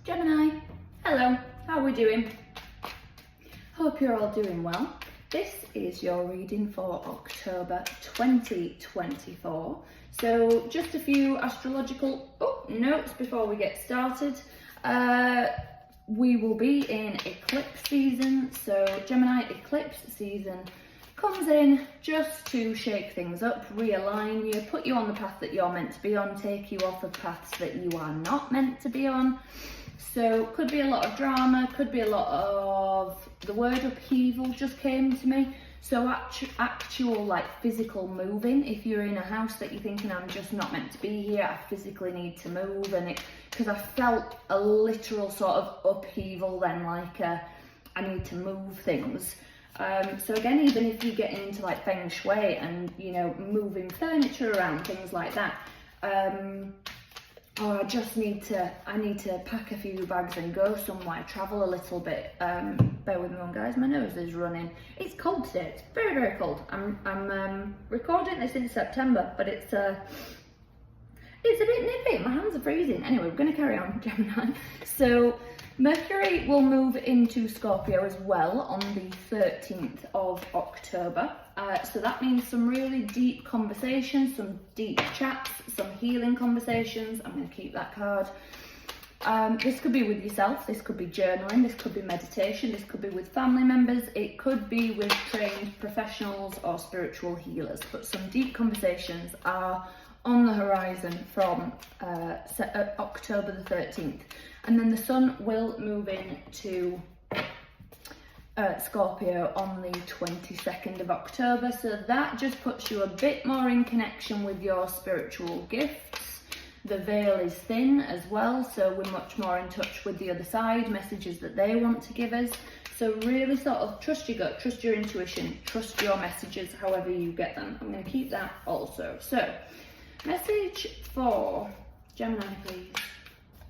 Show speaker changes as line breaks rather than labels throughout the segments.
Gemini, hello, how are we doing? Hope you're all doing well. This is your reading for October 2024. So just a few astrological notes before we get started. We will be in eclipse season, so Gemini eclipse season comes in just to shake things up, realign you, put you on the path that you're meant to be on, take you off of paths that you are not meant to be on. So could be a lot of drama, could be a lot of, the word upheaval just came to me. So actual like physical moving. If you're in a house that you're thinking, I'm just not meant to be here, I physically need to move, and because I felt a literal sort of upheaval then, like I need to move things. So again, even if you're getting into like feng shui and, you know, moving furniture around, things like that, or I need to pack a few bags and go somewhere, travel a little bit. Bear with me on, guys, my nose is running. It's cold today, it's very, very cold. I'm recording this in September, but it's a bit nippy, my hands are freezing. Anyway, we're gonna carry on, Gemini. So Mercury will move into Scorpio as well on the 13th of October. So that means some really deep conversations, some deep chats, some healing conversations. I'm going to keep that card. This could be with yourself, this could be journaling, this could be meditation, this could be with family members, it could be with trained professionals or spiritual healers. But some deep conversations are on the horizon from October the 13th. And then the sun will move into Scorpio on the 22nd of October. So that just puts you a bit more in connection with your spiritual gifts. The veil is thin as well, so we're much more in touch with the other side, messages that they want to give us. So really sort of trust your gut, trust your intuition, trust your messages, however you get them. I'm going to keep that also. So, message for Gemini, please.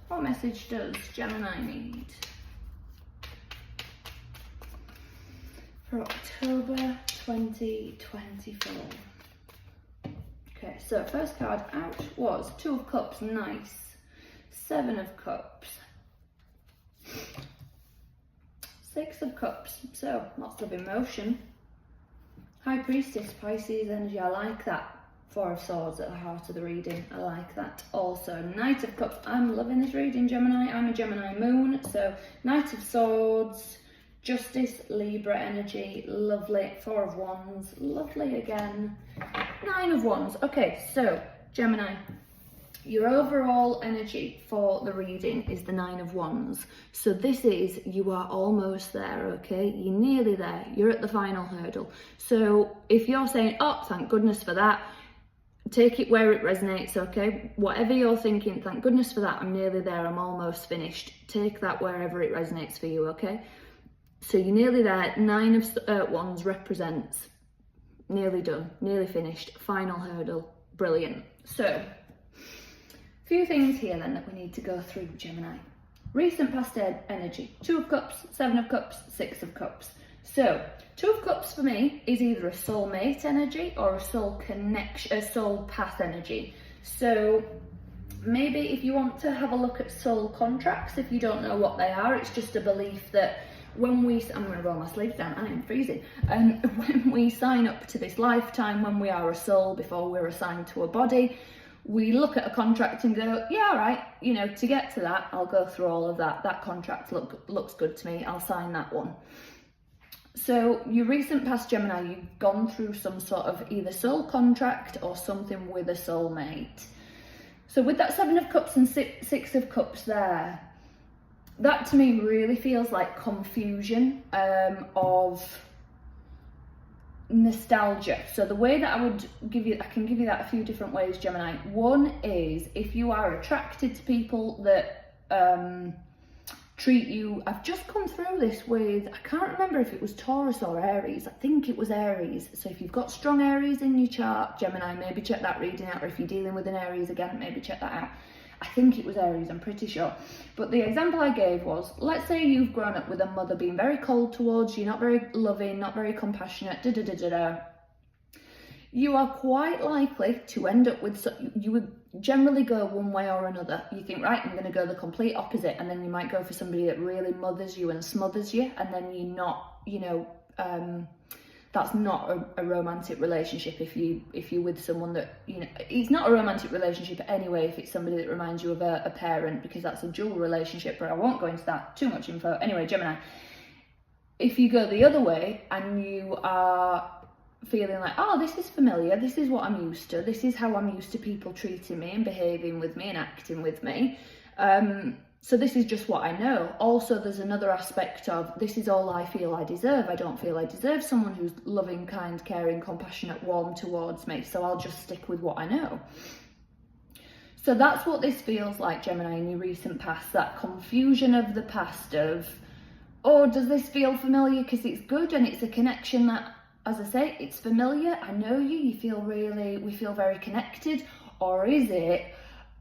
What message does Gemini need for October 2024? Okay, so first card out was Two of Cups, nice. Seven of Cups. Six of Cups, so lots of emotion. High Priestess, Pisces energy, I like that. Four of Swords at the heart of the reading, I like that. Also, Knight of Cups, I'm loving this reading, Gemini. I'm a Gemini moon, so Knight of Swords, Justice, Libra energy, lovely. Four of Wands, lovely again. Nine of Wands. Okay, so Gemini, your overall energy for the reading is the Nine of Wands. So this is, you are almost there, okay? You're nearly there. You're at the final hurdle. So if you're saying, oh, thank goodness for that, take it where it resonates, okay? Whatever you're thinking, thank goodness for that, I'm nearly there, I'm almost finished. Take that wherever it resonates for you, okay? So you're nearly there. Nine of Wands represents nearly done, nearly finished, final hurdle, brilliant. So, a few things here then that we need to go through, Gemini. Recent past energy, Two of Cups, Seven of Cups, Six of Cups. So, Two of Cups for me is either a soulmate energy or a soul connection, a soul path energy. So maybe if you want to have a look at soul contracts, if you don't know what they are, it's just a belief that when I'm going to roll my sleeves down, I am freezing. When we sign up to this lifetime, when we are a soul before we're assigned to a body, we look at a contract and go, yeah, all right, you know, to get to that, I'll go through all of that. That contract looks good to me, I'll sign that one. So your recent past, Gemini, you've gone through some sort of either soul contract or something with a soulmate. So with that Seven of Cups and Six of Cups there, that to me really feels like confusion of nostalgia. So the way that I can give you that a few different ways, Gemini. One is if you are attracted to people that treat you, I've just come through this with, I can't remember if it was Taurus or Aries, I think it was Aries. So if you've got strong Aries in your chart, Gemini, maybe check that reading out, or if you're dealing with an Aries again, maybe check that out. I think it was Aries, I'm pretty sure. But the example I gave was, let's say you've grown up with a mother being very cold towards you, not very loving, not very compassionate, you are quite likely to end up with, you would generally go one way or another. You think, right, I'm going to go the complete opposite, and then you might go for somebody that really mothers you and smothers you, and then you're not, you know, that's not a romantic relationship if you're with someone that, you know, it's not a romantic relationship anyway if it's somebody that reminds you of a parent, because that's a dual relationship, but I won't go into that, too much info. Anyway, Gemini, if you go the other way and you are feeling like, oh, this is familiar, this is what I'm used to, this is how I'm used to people treating me and behaving with me and acting with me, so this is just what I know. Also, there's another aspect of, this is all I feel I deserve. I don't feel I deserve someone who's loving, kind, caring, compassionate, warm towards me, so I'll just stick with what I know. So that's what this feels like, Gemini, in your recent past, that confusion of the past of, oh, does this feel familiar because it's good and it's a connection that, as I say, it's familiar, I know you feel we feel very connected, or is it,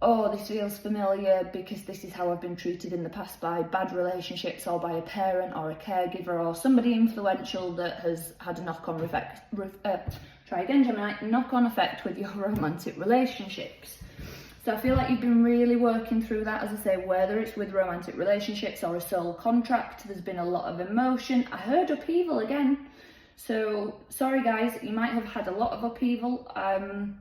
oh, this feels familiar because this is how I've been treated in the past by bad relationships, or by a parent or a caregiver or somebody influential that has had a knock-on effect, try again, Gemini, knock-on effect with your romantic relationships. So I feel like you've been really working through that, as I say, whether it's with romantic relationships or a soul contract, there's been a lot of emotion. I heard upheaval again. So sorry guys, you might have had a lot of upheaval. And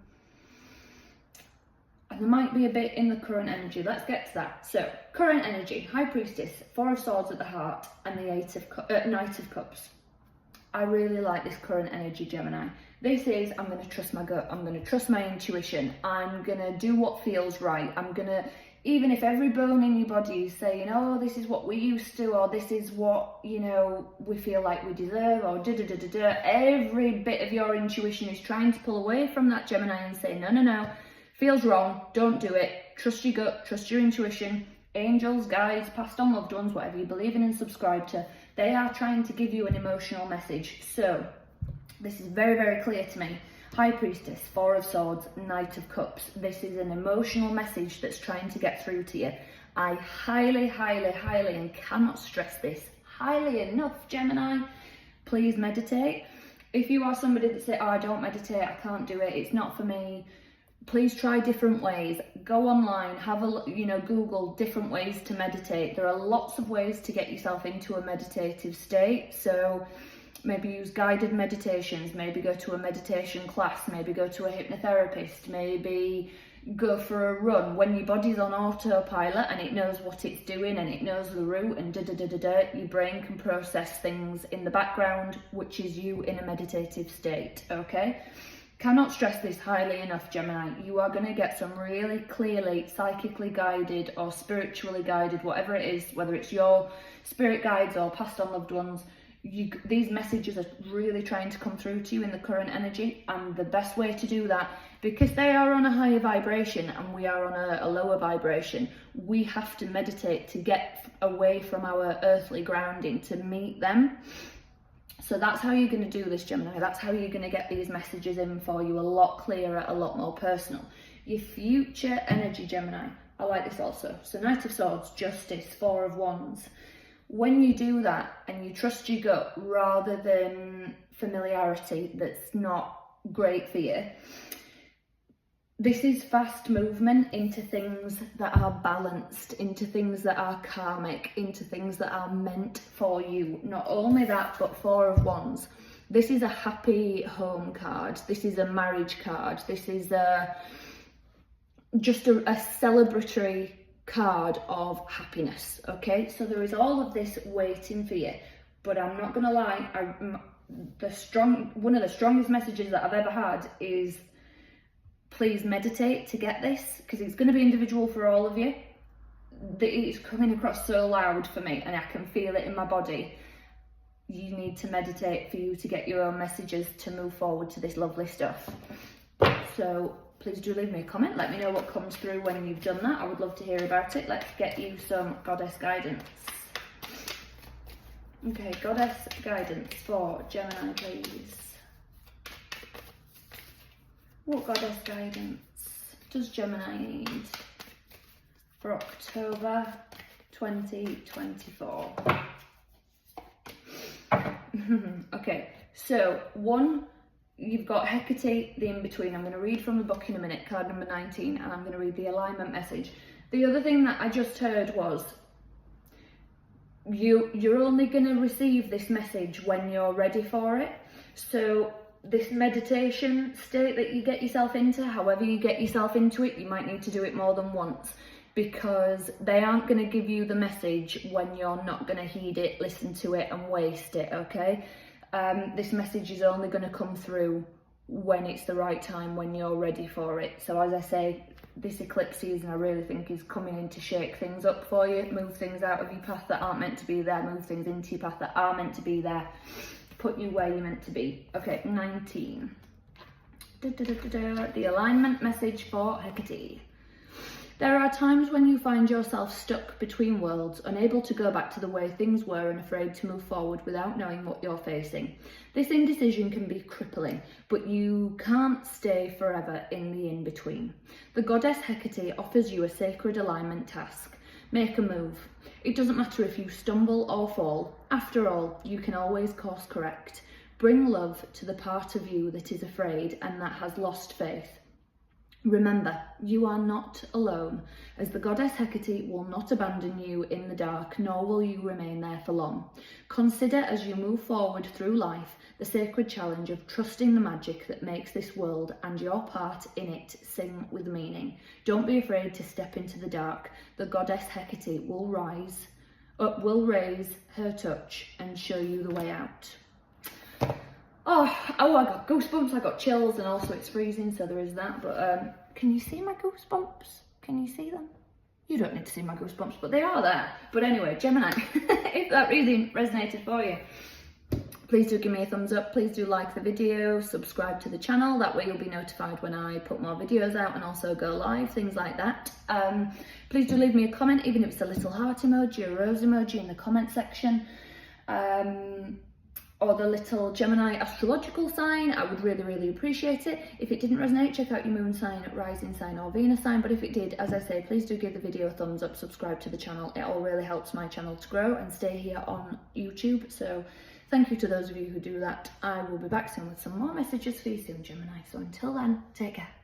there might be a bit in the current energy. Let's get to that. So current energy, High Priestess, Four of Swords at the heart, and the Knight of Cups. I really like this current energy, Gemini. This is, I'm going to trust my gut, I'm going to trust my intuition, I'm going to do what feels right, I'm going to, even if every bone in your body is saying, oh, this is what we used to, or this is what, you know, we feel like we deserve, or da-da-da-da-da, every bit of your intuition is trying to pull away from that, Gemini, and say, no, no, no, feels wrong, don't do it, trust your gut, trust your intuition. Angels, guides, past on loved ones, whatever you believe in and subscribe to, they are trying to give you an emotional message. So this is very, very clear to me. High Priestess, Four of Swords, Knight of Cups. This is an emotional message that's trying to get through to you. I highly, highly, highly, and cannot stress this highly enough, Gemini, please meditate. If you are somebody that say, oh, I don't meditate, I can't do it, it's not for me, please try different ways. Go online, have a look, you know, Google different ways to meditate. There are lots of ways to get yourself into a meditative state. So maybe use guided meditations, maybe go to a meditation class, maybe go to a hypnotherapist, maybe go for a run. When your body's on autopilot and it knows what it's doing and it knows the route and da-da-da-da-da, your brain can process things in the background, which is you in a meditative state, okay? Cannot stress this highly enough, Gemini. You are going to get some really clearly psychically guided or spiritually guided, whatever it is, whether it's your spirit guides or past on loved ones, these messages are really trying to come through to you in the current energy, and the best way to do that, because they are on a higher vibration and we are on a lower vibration, we have to meditate to get away from our earthly grounding to meet them. So that's how you're going to do this, Gemini. That's how you're going to get these messages in for you a lot clearer, a lot more personal. Your future energy, Gemini, I like this also. So Knight of Swords, Justice, Four of Wands. When you do that and you trust your gut rather than familiarity that's not great for you, this is fast movement into things that are balanced, into things that are karmic, into things that are meant for you. Not only that, but Four of Wands. This is a happy home card. This is a marriage card. This is just a celebratory card of happiness, okay? So there is all of this waiting for you, but I'm not gonna lie, one of the strongest messages that I've ever had is please meditate to get this, because it's going to be individual for all of you. It's coming across so loud for me and I can feel it in my body. You need to meditate for you to get your own messages to move forward to this lovely stuff. So please do leave me a comment. Let me know what comes through when you've done that. I would love to hear about it. Let's get you some goddess guidance. Okay, goddess guidance for Gemini, please. What goddess guidance does Gemini need for October 2024? Okay, so one, you've got Hecate, the in-between. I'm going to read from the book in a minute, card number 19, and I'm going to read the alignment message. The other thing that I just heard was you're only going to receive this message when you're ready for it. So this meditation state that you get yourself into, however you get yourself into it, you might need to do it more than once, because they aren't going to give you the message when you're not going to heed it, listen to it and waste it, okay? This message is only going to come through when it's the right time, when you're ready for it. So as I say, this eclipse season I really think is coming in to shake things up for you, move things out of your path that aren't meant to be there, move things into your path that are meant to be there, put you where you're meant to be. Okay, 19. The alignment message for Hecate. There are times when you find yourself stuck between worlds, unable to go back to the way things were and afraid to move forward without knowing what you're facing. This indecision can be crippling, but you can't stay forever in the in-between. The goddess Hecate offers you a sacred alignment task. Make a move. It doesn't matter if you stumble or fall. After all, you can always course correct. Bring love to the part of you that is afraid and that has lost faith. Remember, you are not alone, as the goddess Hecate will not abandon you in the dark, nor will you remain there for long. Consider as you move forward through life the sacred challenge of trusting the magic that makes this world and your part in it sing with meaning. Don't be afraid to step into the dark. The goddess Hecate will raise her touch and show you the way out. Oh, I got goosebumps, I got chills, and also it's freezing, so there is that. But can you see my goosebumps? Can you see them? You don't need to see my goosebumps, but they are there. But anyway, Gemini, if that reading resonated for you, please do give me a thumbs up. Please do like the video, subscribe to the channel. That way you'll be notified when I put more videos out and also go live, things like that. Please do leave me a comment, even if it's a little heart emoji or rose emoji in the comment section. Or the little Gemini astrological sign. I would really, really appreciate it. If it didn't resonate, check out your moon sign, rising sign or Venus sign. But if it did, as I say, please do give the video a thumbs up, subscribe to the channel. It all really helps my channel to grow and stay here on YouTube. So thank you to those of you who do that. I will be back soon with some more messages for you soon, Gemini. So until then, take care.